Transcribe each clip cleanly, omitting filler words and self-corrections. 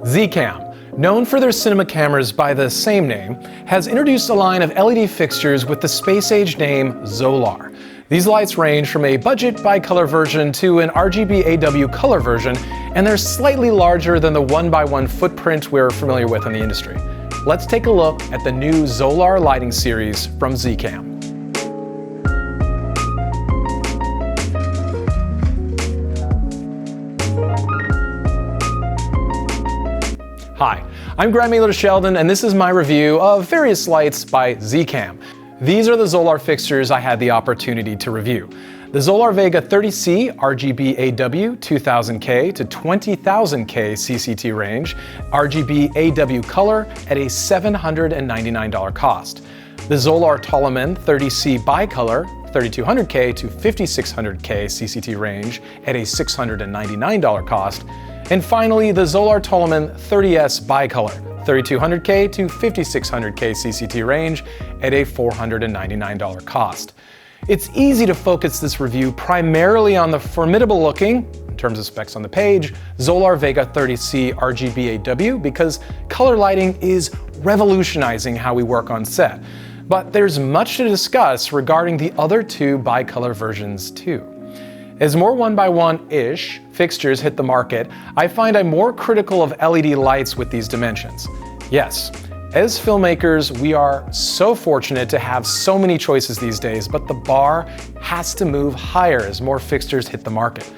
Zcam, known for their cinema cameras by the same name, has introduced a line of LED fixtures with the space-age name ZOLAR. These lights range from a budget bicolor version to an RGBAW color version, and they're slightly larger than the 1x1 footprint we're familiar with in the industry. Let's take a look at the new ZOLAR lighting series from Zcam. Hi, I'm Grant Sheldon, and this is my review of various lights by Zcam. These are the ZOLAR fixtures I had the opportunity to review. The ZOLAR Vega 30C RGBAW 2000K to 20,000K CCT range, RGBAW color at a $799 cost. The ZOLAR Toliman 30C bicolor 3200K to 5600K CCT range at a $699 cost. And finally, the ZOLAR Toliman 30S bicolor, 3200K to 5600K CCT range at a $499 cost. It's easy to focus this review primarily on the formidable looking, in terms of specs on the page, ZOLAR Vega 30C RGBAW because color lighting is revolutionizing how we work on set. But there's much to discuss regarding the other two bicolor versions too. As more 1x1-ish fixtures hit the market, I find I'm more critical of LED lights with these dimensions. Yes, as filmmakers, we are so fortunate to have so many choices these days, but the bar has to move higher as more fixtures hit the market.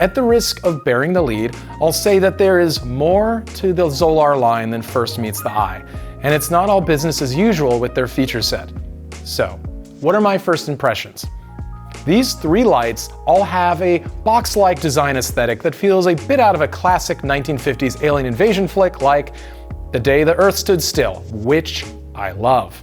At the risk of bearing the lead, I'll say that there is more to the ZOLAR line than first meets the eye, and it's not all business as usual with their feature set. So, what are my first impressions? These three lights all have a box-like design aesthetic that feels a bit out of a classic 1950s alien invasion flick like The Day the Earth Stood Still, which I love.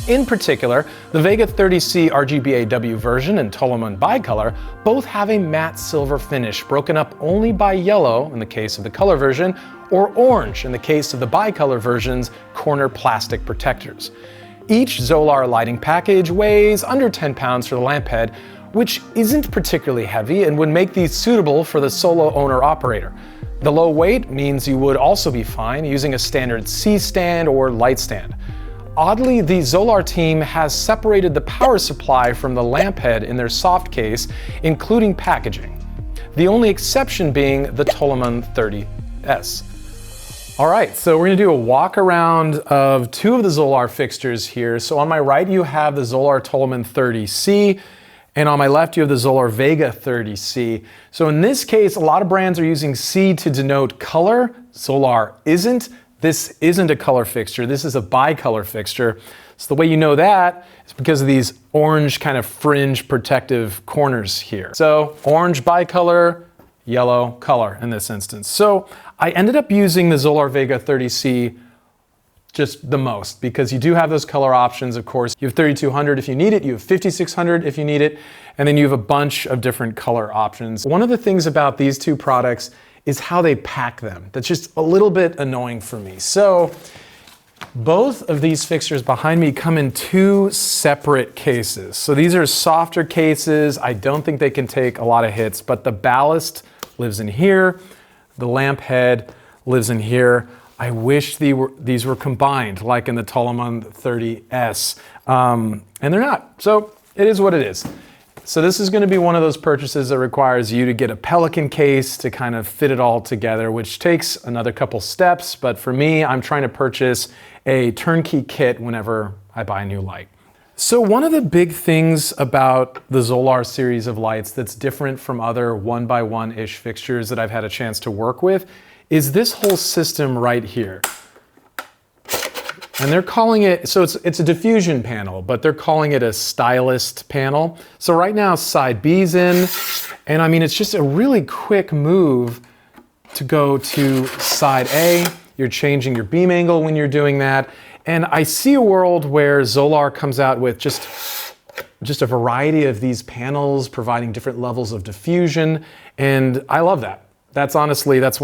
In particular, the Vega 30C RGBAW version and Toliman bicolor both have a matte silver finish broken up only by yellow in the case of the color version or orange in the case of the bicolor version's corner plastic protectors. Each ZOLAR lighting package weighs under 10 pounds for the lamp head, which isn't particularly heavy and would make these suitable for the solo owner-operator. The low weight means you would also be fine using a standard C-stand or light stand. Oddly, the ZOLAR team has separated the power supply from the lamp head in their soft case, including packaging. The only exception being the Toliman 30S. All right, so we're gonna do a walk around of two of the ZOLAR fixtures here. So on my right, you have the ZOLAR Toliman 30C, and on my left, you have the ZOLAR Vega 30C. So in this case, a lot of brands are using C to denote color. ZOLAR isn't. This isn't a color fixture, this is a bicolor fixture. So the way you know that is because of these orange kind of fringe protective corners here. So orange bicolor, yellow color in this instance. So I ended up using the ZOLAR Vega 30C just the most because you do have those color options, of course. You have 3200 if you need it, you have 5600 if you need it, and then you have a bunch of different color options. One of the things about these two products is how they pack them. That's just a little bit annoying for me. So both of these fixtures behind me come in two separate cases. So these are softer cases. I don't think they can take a lot of hits, but the ballast lives in here. The lamp head lives in here. I wish these were combined like in the Toliman 30S, and they're not. So it is what it is. So this is going to be one of those purchases that requires you to get a Pelican case to kind of fit it all together, which takes another couple steps. But for me, I'm trying to purchase a turnkey kit whenever I buy a new light. So one of the big things about the ZOLAR series of lights that's different from other 1x1-ish fixtures that I've had a chance to work with is this whole system right here. And they're calling it, so it's a diffusion panel, but they're calling it a stylist panel. So right now side B's in, and I mean, it's just a really quick move to go to side A. You're changing your beam angle when you're doing that. And I see a world where ZOLAR comes out with just a variety of these panels providing different levels of diffusion, and I love that. That's one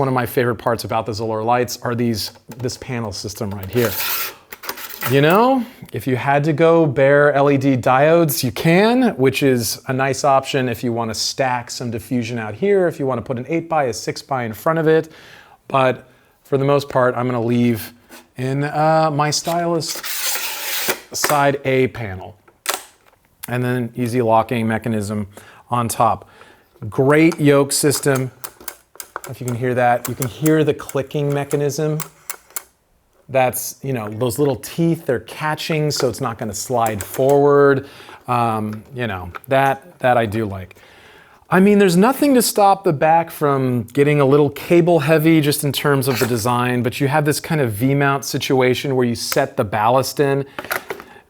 of my favorite parts about the ZOLAR lights are this panel system right here. You know, if you had to go bare LED diodes, you can, which is a nice option if you want to stack some diffusion out here, if you want to put an 8x, a 6x in front of it. But for the most part, I'm going to leave in my stylus side A panel. And then easy locking mechanism on top. Great yoke system. If you can hear that, you can hear the clicking mechanism. That's, you know, those little teeth, they're catching so it's not going to slide forward. You know, that I do like. I mean, there's nothing to stop the back from getting a little cable heavy just in terms of the design, but you have this kind of V-mount situation where you set the ballast in.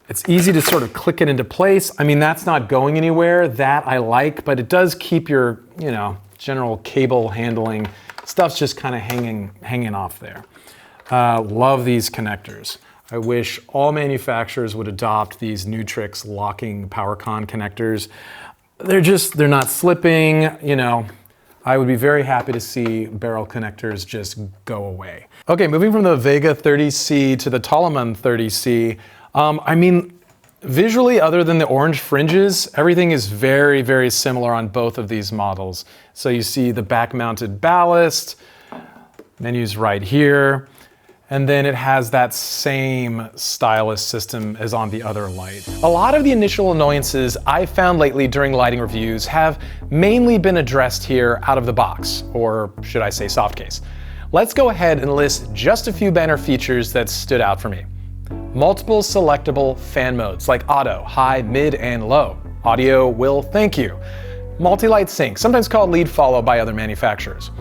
It's easy to sort of click it into place. I mean, that's not going anywhere. That I like, but it does keep your, you know, general cable handling. Stuff's just kind of hanging off there. Love these connectors. I wish all manufacturers would adopt these Nutrix locking PowerCon connectors. They're not slipping, you know. I would be very happy to see barrel connectors just go away. Okay, moving from the Vega 30C to the Toliman 30C. I mean, visually, other than the orange fringes, everything is very, very similar on both of these models. So you see the back-mounted ballast, menu's right here. And then it has that same stylus system as on the other light. A lot of the initial annoyances I've found lately during lighting reviews have mainly been addressed here out of the box, or should I say soft case. Let's go ahead and list just a few banner features that stood out for me. Multiple selectable fan modes like auto, high, mid, and low. Audio will thank you. Multi-light sync, sometimes called lead follow by other manufacturers.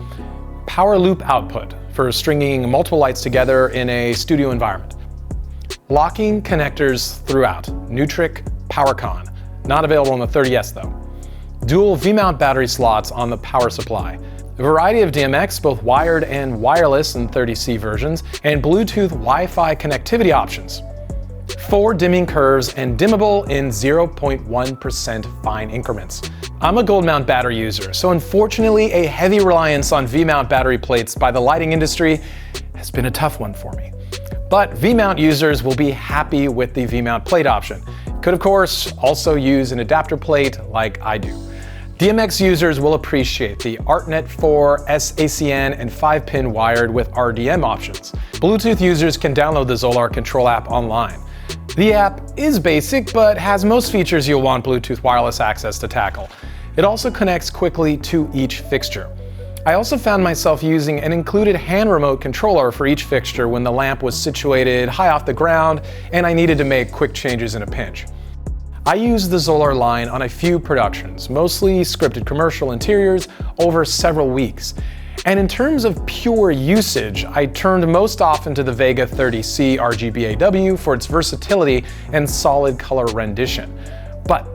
Power loop output for stringing multiple lights together in a studio environment. Locking connectors throughout. Nutrix PowerCon. Not available on the 30S though. Dual V-mount battery slots on the power supply. A variety of DMX, both wired and wireless in 30C versions, and Bluetooth Wi-Fi connectivity options. 4 dimming curves and dimmable in 0.1% fine increments. I'm a gold mount battery user, so unfortunately a heavy reliance on V-mount battery plates by the lighting industry has been a tough one for me. But V-mount users will be happy with the V-mount plate option. Could of course also use an adapter plate like I do. DMX users will appreciate the ArtNet 4, SACN, and 5-pin wired with RDM options. Bluetooth users can download the ZOLAR Control app online. The app is basic, but has most features you'll want Bluetooth wireless access to tackle. It also connects quickly to each fixture. I also found myself using an included hand remote controller for each fixture when the lamp was situated high off the ground and I needed to make quick changes in a pinch. I used the ZOLAR line on a few productions, mostly scripted commercial interiors, over several weeks. And in terms of pure usage, I turned most often to the Vega 30C RGBAW for its versatility and solid color rendition. But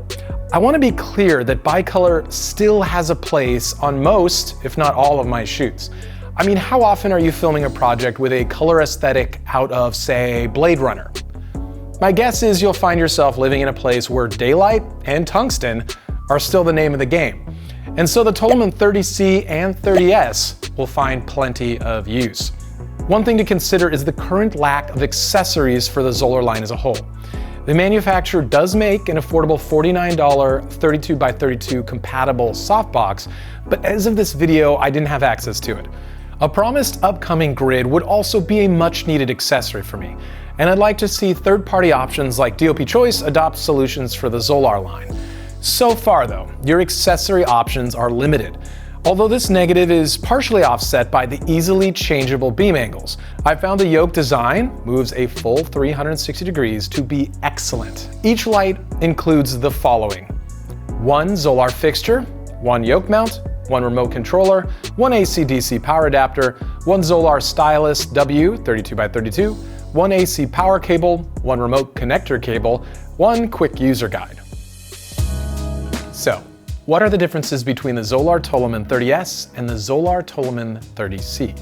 I want to be clear that bicolor still has a place on most, if not all, of my shoots. I mean, how often are you filming a project with a color aesthetic out of, say, Blade Runner? My guess is you'll find yourself living in a place where daylight and tungsten are still the name of the game. And so the Toliman 30C and 30S will find plenty of use. One thing to consider is the current lack of accessories for the ZOLAR line as a whole. The manufacturer does make an affordable $49 32x32 compatible softbox, but as of this video, I didn't have access to it. A promised upcoming grid would also be a much needed accessory for me, and I'd like to see third-party options like DOP Choice adopt solutions for the ZOLAR line. So far though, your accessory options are limited. Although this negative is partially offset by the easily changeable beam angles, I found the yoke design moves a full 360 degrees to be excellent. Each light includes the following: 1 ZOLAR fixture, 1 yoke mount, 1 remote controller, 1 AC/DC power adapter, 1 ZOLAR stylus W 32x32, 1 AC power cable, 1 remote connector cable, 1 quick user guide. So, what are the differences between the ZOLAR Toliman 30S and the ZOLAR Toliman 30C?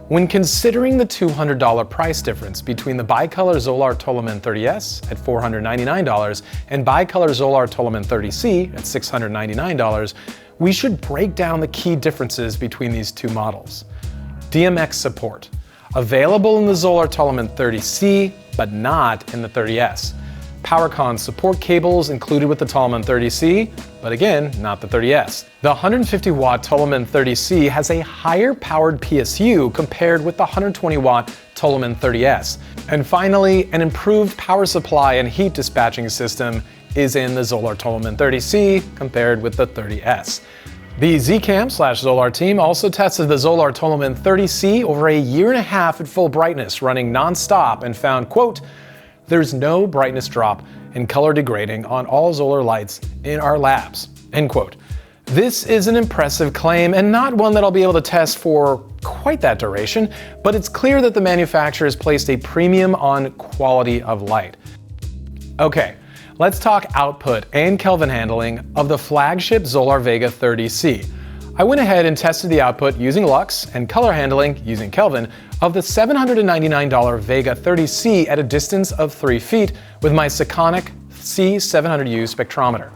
When considering the $200 price difference between the bicolor ZOLAR Toliman 30S at $499 and bicolor ZOLAR Toliman 30C at $699, we should break down the key differences between these two models. DMX support. Available in the ZOLAR Toliman 30C, but not in the 30S. PowerCon support cables included with the Toliman 30C, but again, not the 30S. The 150-watt Toliman 30C has a higher powered PSU compared with the 120-watt Toliman 30S. And finally, an improved power supply and heat dispatching system is in the ZOLAR Toliman 30C compared with the 30S. The Zcam/ZOLAR team also tested the ZOLAR Toliman 30C over a year and a half at full brightness, running non-stop, and found, quote, "There's no brightness drop and color degrading on all ZOLAR lights in our labs," end quote. This is an impressive claim and not one that I'll be able to test for quite that duration, but it's clear that the manufacturer has placed a premium on quality of light. Okay, let's talk output and Kelvin handling of the flagship ZOLAR Vega 30C. I went ahead and tested the output using lux and color handling using Kelvin of the $799 Vega 30C at a distance of 3 feet with my Sekonic C700U spectrometer.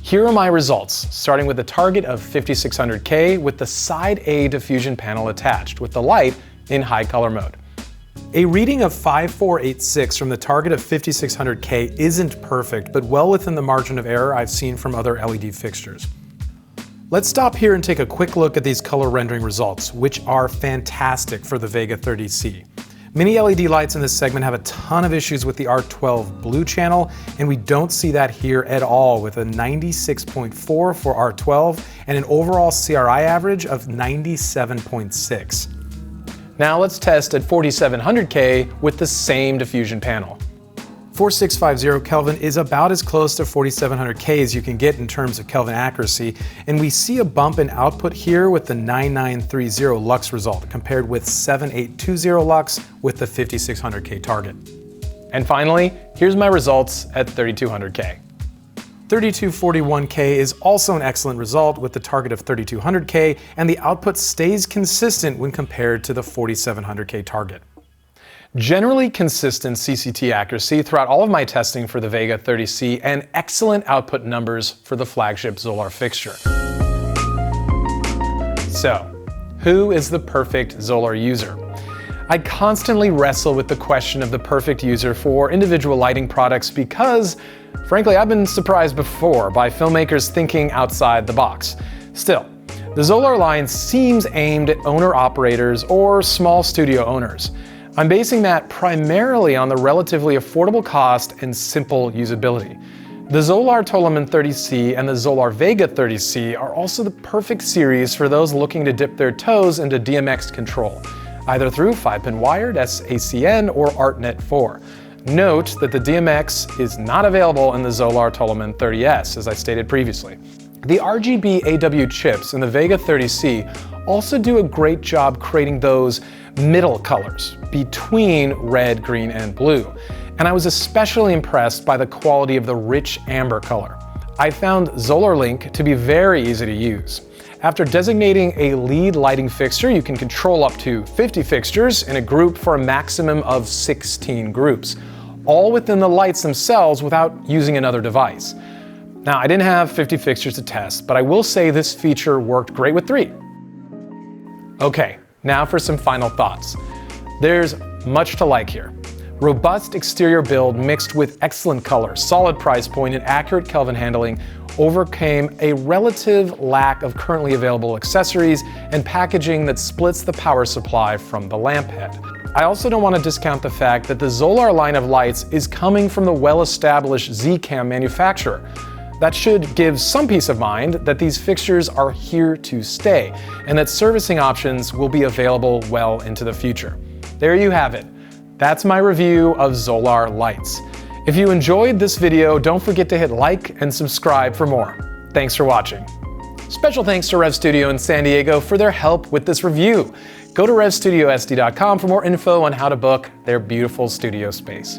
Here are my results, starting with a target of 5600K with the side A diffusion panel attached with the light in high color mode. A reading of 5486 from the target of 5600K isn't perfect, but well within the margin of error I've seen from other LED fixtures. Let's stop here and take a quick look at these color rendering results, which are fantastic for the Vega 30C. Many LED lights in this segment have a ton of issues with the R12 blue channel, and we don't see that here at all with a 96.4 for R12 and an overall CRI average of 97.6. Now let's test at 4700K with the same diffusion panel. 4650 Kelvin is about as close to 4700K as you can get in terms of Kelvin accuracy, and we see a bump in output here with the 9930 lux result compared with 7820 lux with the 5600K target. And finally, here's my results at 3200K. 3241K is also an excellent result with the target of 3200K, and the output stays consistent when compared to the 4700K target. Generally consistent CCT accuracy throughout all of my testing for the Vega 30C and excellent output numbers for the flagship ZOLAR fixture. So, who is the perfect ZOLAR user? I constantly wrestle with the question of the perfect user for individual lighting products because, frankly, I've been surprised before by filmmakers thinking outside the box. Still, the ZOLAR line seems aimed at owner-operators or small studio owners. I'm basing that primarily on the relatively affordable cost and simple usability. The ZOLAR Toliman 30C and the ZOLAR Vega 30C are also the perfect series for those looking to dip their toes into DMX control, either through 5-pin wired, SACN, or ArtNet 4. Note that the DMX is not available in the ZOLAR Toliman 30S, as I stated previously. The RGBAW chips in the Vega 30C also do a great job creating those middle colors between red, green, and blue. And I was especially impressed by the quality of the rich amber color. I found ZOLAR Link to be very easy to use. After designating a lead lighting fixture, you can control up to 50 fixtures in a group for a maximum of 16 groups, all within the lights themselves without using another device. Now, I didn't have 50 fixtures to test, but I will say this feature worked great with 3. Okay, now for some final thoughts. There's much to like here. Robust exterior build mixed with excellent color, solid price point, and accurate Kelvin handling overcame a relative lack of currently available accessories and packaging that splits the power supply from the lamp head. I also don't want to discount the fact that the ZOLAR line of lights is coming from the well-established Zcam manufacturer. That should give some peace of mind that these fixtures are here to stay and that servicing options will be available well into the future. There you have it. That's my review of ZOLAR lights. If you enjoyed this video, don't forget to hit like and subscribe for more. Thanks for watching. Special thanks to Rev Studio in San Diego for their help with this review. Go to revstudiosd.com for more info on how to book their beautiful studio space.